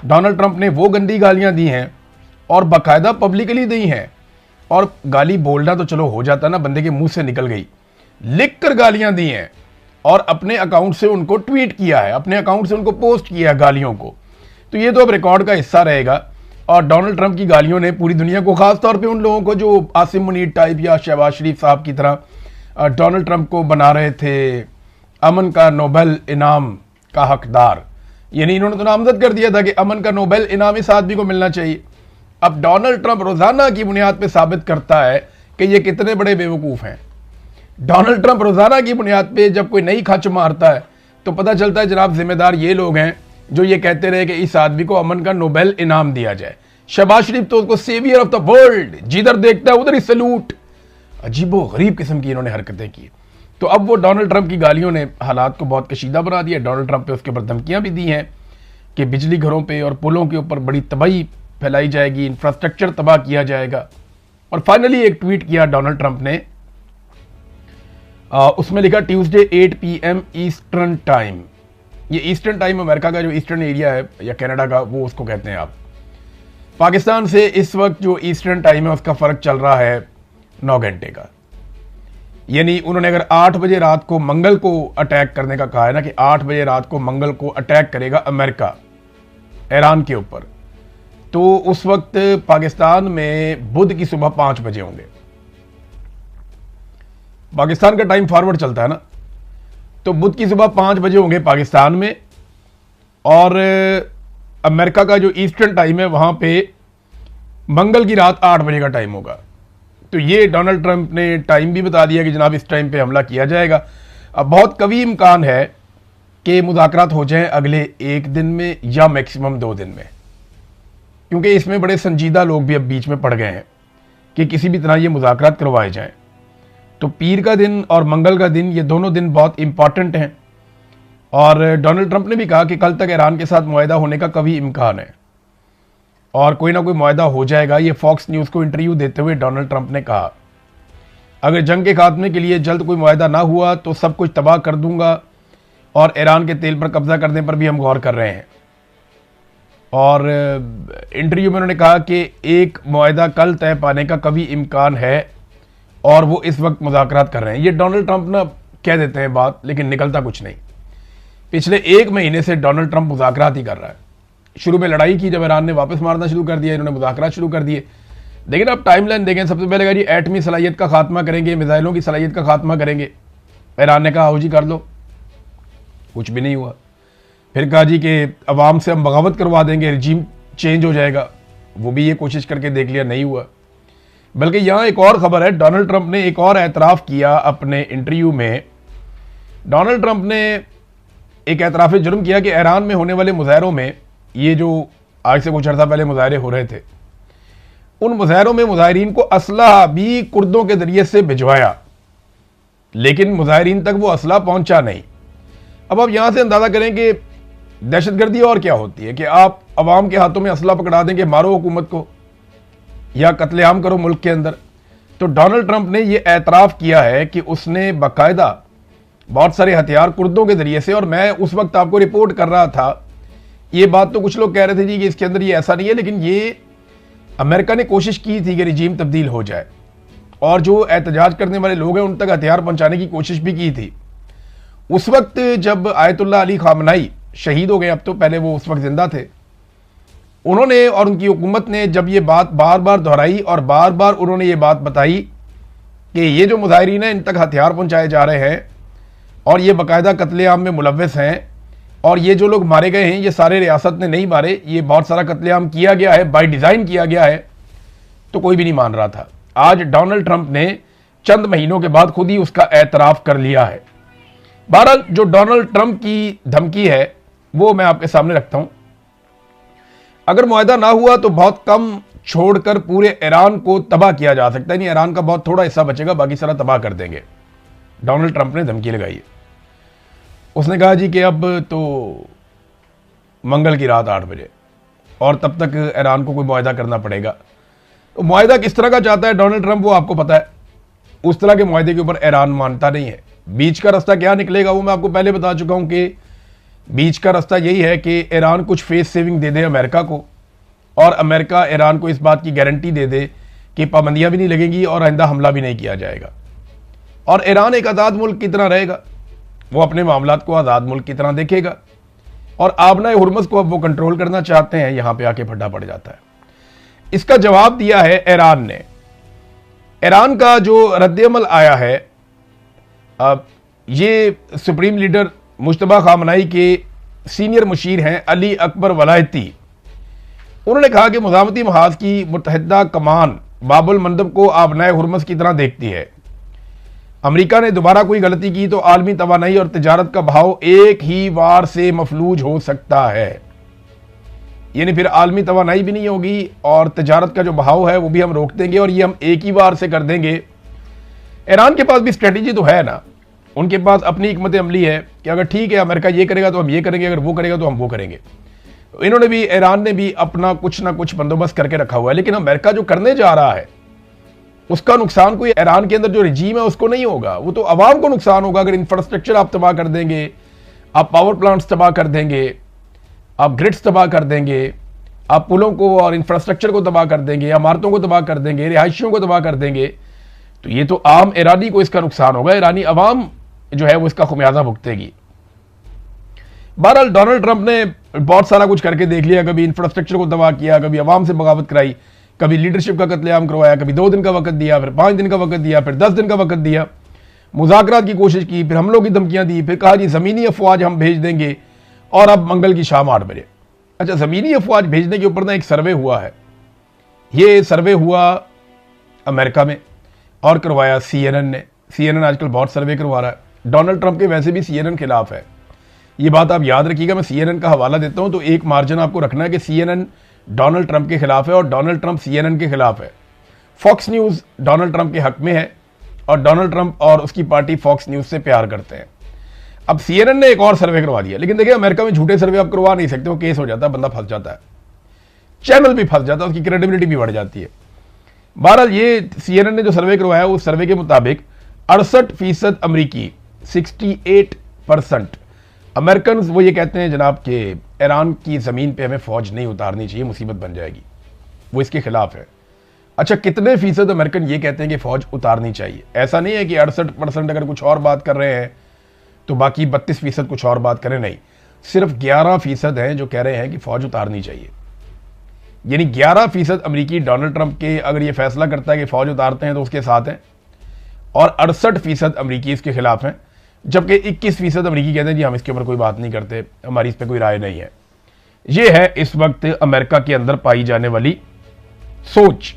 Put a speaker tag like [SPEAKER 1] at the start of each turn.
[SPEAKER 1] Donald Trump ने वो गंदी गालियां दी हैं और बाकायदा पब्लिकली दी हैं। और गाली बोलना तो चलो हो जाता ना, बंदे के मुंह से निकल गई, लिख कर गालियां दी हैं और अपने अकाउंट से उनको ट्वीट किया है, अपने अकाउंट से उनको पोस्ट किया है गालियों को। तो ये तो अब रिकॉर्ड का हिस्सा रहेगा। और डोनाल्ड ट्रंप की गालियों ने पूरी दुनिया को, खास तौर पे उन लोगों को जो आसिम मुनीर टाइप या शहबाज शरीफ साहब की तरह डोनाल्ड ट्रंप को बना रहे थे अमन का नोबेल इनाम का हकदार, यानी इन्होंने तो नामजद कर दिया था कि अमन का नोबेल इनाम इस आदमी को मिलना चाहिए। अब डोनाल्ड ट्रंप रोजाना की बुनियाद पर साबित करता है कि ये कितने बड़े बेवकूफ हैं। डोनाल्ड ट्रंप रोजाना की बुनियाद पे जब कोई नई खच मारता है तो पता चलता है जनाब जिम्मेदार ये लोग हैं जो ये कहते रहे कि इस आदमी को अमन का नोबेल इनाम दिया जाए। शहबाज शरीफ तो उसको सेवियर ऑफ द वर्ल्ड, जिधर देखता है उधर ही सैल्यूट। अजीबो गरीब किस्म की इन्होंने हरकतें की। तो अब वो डोनाल्ड ट्रंप की गालियों ने हालात को बहुत कशीदा बना दिया। डोनाल्ड ट्रंप पे उसके ऊपर धमकियां भी दी हैं कि बिजली घरों पे और पुलों के ऊपर बड़ी तबाही फैलाई जाएगी, इंफ्रास्ट्रक्चर तबाह किया जाएगा। और फाइनली एक ट्वीट किया डोनाल्ड ट्रंप ने, उसमें लिखा ट्यूसडे 8 PM ईस्टर्न टाइम। ये ईस्टर्न टाइम अमेरिका का जो ईस्टर्न एरिया है या कनाडा का, वो उसको कहते हैं आप। पाकिस्तान से इस वक्त जो ईस्टर्न टाइम है उसका फर्क चल रहा है 9 घंटे का। यानी उन्होंने अगर 8 बजे रात को मंगल को अटैक करने का कहा है ना, कि 8 बजे रात को मंगल को अटैक करेगा अमेरिका ईरान के ऊपर, तो उस वक्त पाकिस्तान में बुध की सुबह 5 बजे होंगे। पाकिस्तान का टाइम फॉरवर्ड चलता है ना, तो बुध की सुबह 5 बजे होंगे पाकिस्तान में, और अमेरिका का जो ईस्टर्न टाइम है वहां पे मंगल की रात 8 बजे का टाइम होगा। तो ये डोनाल्ड ट्रंप ने टाइम भी बता दिया कि जनाब इस टाइम पे हमला किया जाएगा। अब बहुत कवी इम्कान है कि मुज़ाकरात हो जाएं अगले 1 दिन में या मैक्सिमम 2 दिन में, क्योंकि इसमें बड़े संजीदा लोग भी अब बीच में पड़ गए हैं कि किसी भी तरह ये मुज़ाकरात करवाए जाएं। तो पीर का दिन और मंगल का दिन, ये दोनों दिन बहुत इंपॉर्टेंट हैं। और डोनाल्ड ट्रंप ने भी कहा कि कल तक ईरान के साथ मुआहदा होने का कभी इम्कान है और कोई ना कोई मुआहदा हो जाएगा। ये फॉक्स न्यूज़ को इंटरव्यू देते हुए डोनाल्ड ट्रंप ने कहा, अगर जंग के खात्मे के लिए जल्द कोई मुआहदा ना हुआ तो सब कुछ तबाह कर दूंगा और ईरान के तेल पर कब्जा करने पर भी हम गौर कर रहे हैं। और इंटरव्यू में उन्होंने कहा कि एक मुआहदा कल तय पाने का कभी इम्कान है और वो इस वक्त मुज़ाकरात कर रहे हैं। ये डोनाल्ड ट्रंप ना कह देते हैं बात, लेकिन निकलता कुछ नहीं। पिछले 1 महीने से डोनाल्ड ट्रंप मुज़ाकरात ही कर रहा है। शुरू में लड़ाई की, जब ईरान ने वापस मारना शुरू कर दिया, इन्होंने मुज़ाकरात शुरू कर दिए। लेकिन अब टाइमलाइन देखें, सबसे पहले कहा जी एटमी सलाहियत का खात्मा करेंगे, मिसाइलों की सलाहियत का खात्मा करेंगे। ईरान ने कहा आओ जी कर लो, कुछ भी नहीं हुआ। फिर कहा जी कि अवाम से हम बगावत करवा देंगे, रिजीम चेंज हो जाएगा, वो भी ये कोशिश करके देख लिया, नहीं हुआ। बल्कि यहाँ एक और खबर है, डोनाल्ड ट्रंप ने एक और एतराफ़ किया अपने इंटरव्यू में। डोनाल्ड ट्रंप ने एक एतराफ़ जुर्म किया कि ईरान में होने वाले मुजाहरों में, ये जो आज से कुछ अर्सा पहले मुजाहरे हो रहे थे, उन मुजाहरों में मुजाहरीन को असलहा भी कुर्दों के जरिए से भिजवाया, लेकिन मुजाहरीन तक वो असलहा पहुंचा नहीं। अब आप यहां से अंदाजा करें कि दहशतगर्दी और क्या होती है कि आप अवाम के हाथों में असलहा पकड़ा देंगे, मारो हुकूमत को या कत्लेआम करो मुल्क के अंदर। तो डोनाल्ड ट्रंप ने यह एतराफ़ किया है कि उसने बाकायदा बहुत सारे हथियार कुर्दों के जरिए से, और मैं उस वक्त आपको रिपोर्ट कर रहा था, ये बात तो कुछ लोग कह रहे थे जी कि इसके अंदर ये ऐसा नहीं है, लेकिन ये अमेरिका ने कोशिश की थी कि रिजीम तब्दील हो जाए और जो एहतजाज करने वाले लोग हैं उन तक हथियार पहुंचाने की कोशिश भी की थी। उस वक्त जब आयतुल्लाह अली खामनाई शहीद हो गए, अब तो पहले वो उस वक्त जिंदा थे, उन्होंने और उनकी हुकूमत ने जब ये बात बार बार दोहराई और बार बार उन्होंने ये बात बताई कि ये जो मुजाहिरीन हैं इन तक हथियार पहुंचाए जा रहे हैं और ये बाकायदा कत्लेआम में मुलव्वस हैं, और ये जो लोग मारे गए हैं ये सारे रियासत ने नहीं मारे, ये बहुत सारा कत्लेआम किया गया है, बाय डिज़ाइन किया गया है। तो कोई भी नहीं मान रहा था। आज डोनाल्ड ट्रंप ने चंद महीनों के बाद खुद ही उसका एतराफ़ कर लिया है। बहरहाल जो डोनाल्ड ट्रंप की धमकी है वो मैं आपके सामने रखता हूं। अगर मुआहदा ना हुआ तो बहुत कम छोड़कर पूरे ईरान को तबाह किया जा सकता है, नहीं ईरान का बहुत थोड़ा हिस्सा बचेगा, बाकी सारा तबाह कर देंगे। डोनाल्ड ट्रंप ने धमकी लगाई है। उसने कहा जी कि अब तो मंगल की रात 8 बजे और तब तक ईरान को कोई मुआहदा करना पड़ेगा। तो मुआहदा किस तरह का चाहता है डोनाल्ड ट्रंप वो आपको पता है। उस तरह के मुआहदे के ऊपर ईरान मानता नहीं है। बीच का रास्ता क्या निकलेगा वो मैं आपको पहले बता चुका हूं कि बीच का रास्ता यही है कि ईरान कुछ फेस सेविंग दे दे अमेरिका को, और अमेरिका ईरान को इस बात की गारंटी दे दे कि पाबंदियां भी नहीं लगेंगी और आइंदा हमला भी नहीं किया जाएगा, और ईरान एक आज़ाद मुल्क की तरह रहेगा, वो अपने मामलात को आज़ाद मुल्क की तरह देखेगा। और आबना हुर्मुज़ को अब वो कंट्रोल करना चाहते हैं, यहां पे आके फड्डा पड़ जाता है। इसका जवाब दिया है ईरान ने। ईरान का जो रद्द-ए-अमल आया है, अब ये सुप्रीम लीडर मुश्तबा खामनाई के सीनियर मुशीर हैं अली अकबर वलायती, उन्होंने कहा कि मुज़ामती महाज की मुत्तहिदा कमान बाबुल मंदब को आबनाए हुर्मुज़ की तरह देखती है। अमेरिका ने दोबारा कोई गलती की तो आलमी तवानाई और तिजारत का भाव एक ही वार से मफलूज हो सकता है, यानी फिर आलमी तवानाई भी नहीं होगी और तिजारत का जो भाव है वो भी हम रोक देंगे, और ये हम एक ही वार से कर देंगे। ईरान के पास भी स्ट्रेटजी तो है ना, उनके पास अपनी हिकमत अमली है कि अगर ठीक है अमेरिका ये करेगा तो हम ये करेंगे, अगर वो करेगा तो हम वो करेंगे। इन्होंने भी, ईरान ने भी अपना कुछ ना कुछ बंदोबस्त करके रखा हुआ है। लेकिन अमेरिका जो करने जा रहा है उसका नुकसान कोई ईरान के अंदर जो रिजीम है उसको नहीं होगा, वो तो अवाम को नुकसान होगा। अगर इंफ्रास्ट्रक्चर आप तबाह कर देंगे, आप पावर प्लांट्स तबाह कर देंगे, आप ग्रिड्स तबाह कर देंगे, आप पुलों को और इंफ्रास्ट्रक्चर को तबाह कर देंगे, इमारतों को तबाह कर देंगे, रिहायशियों को तबाह कर देंगे, तो ये तो आम ईरानी को इसका नुकसान होगा। ईरानी अवाम जो है वो इसका खुमियाजा भुगतेगी। बहरहाल डोनाल्ड ट्रंप ने बहुत सारा कुछ करके देख लिया, कभी इंफ्रास्ट्रक्चर को तबाह किया, कभी अवाम से बगावत कराई, कभी लीडरशिप का कत्लेआम करवाया, कभी 2 दिन का वक्त दिया, फिर 5 दिन का वक्त दिया, फिर 10 दिन का वक्त दिया, मुज़ाकरात की कोशिश की, फिर हमलों की धमकियां दी, फिर कहा जी ज़मीनी अफवाज हम भेज देंगे, और अब मंगल की शाम 8 बजे। अच्छा, ज़मीनी अफवाज भेजने के ऊपर ना एक सर्वे हुआ है, ये सर्वे हुआ अमेरिका में और करवाया CNN ने। CNN आजकल बहुत सर्वे करवा रहा है, डोनाल्ड ट्रंप के वैसे भी CNN खिलाफ है, ये बात आप याद रखिएगा। मैं CNN का हवाला देता हूं तो एक मार्जिन आपको रखना है कि CNN डोनाल्ड ट्रंप के खिलाफ है और डोनाल्ड ट्रंप CNN के खिलाफ है। फॉक्स न्यूज़ डोनाल्ड ट्रंप के हक में है और डोनाल्ड ट्रंप और उसकी पार्टी फॉक्स न्यूज़ से प्यार करते हैं। अब CNN ने एक और सर्वे करवा दिया, लेकिन देखिए अमेरिका में झूठे सर्वे आप करवा नहीं सकते, वो केस हो जाता है, बंदा फंस जाता है, चैनल भी फंस जाता है, उसकी क्रेडिबिलिटी भी बढ़ जाती है। बहरहाल ये CNN ने जो सर्वे करवाया उस सर्वे के मुताबिक 68% अमरीकी, 68% अमेरिकन वो ये कहते हैं जनाब कि ईरान की ज़मीन पे हमें फ़ौज नहीं उतारनी चाहिए, मुसीबत बन जाएगी, वो इसके खिलाफ है। अच्छा, कितने फीसद अमेरिकन ये कहते हैं कि फ़ौज उतारनी चाहिए? ऐसा नहीं है कि 68% अगर कुछ और बात कर रहे हैं तो बाकी 32% कुछ और बात करें, नहीं, सिर्फ 11% हैं जो कह रहे हैं कि फ़ौज उतारनी चाहिए। यानी 11% अमरीकी डोनाल्ड ट्रंप के अगर ये फैसला करता है कि फ़ौज उतारते हैं तो उसके साथ हैं, और 68% अमरीकी इसके खिलाफ हैं, जबकि 21% अमरीकी कहते हैं जी हम इसके ऊपर कोई बात नहीं करते, हमारी इस पर कोई राय नहीं है। ये है इस वक्त अमेरिका के अंदर पाई जाने वाली सोच।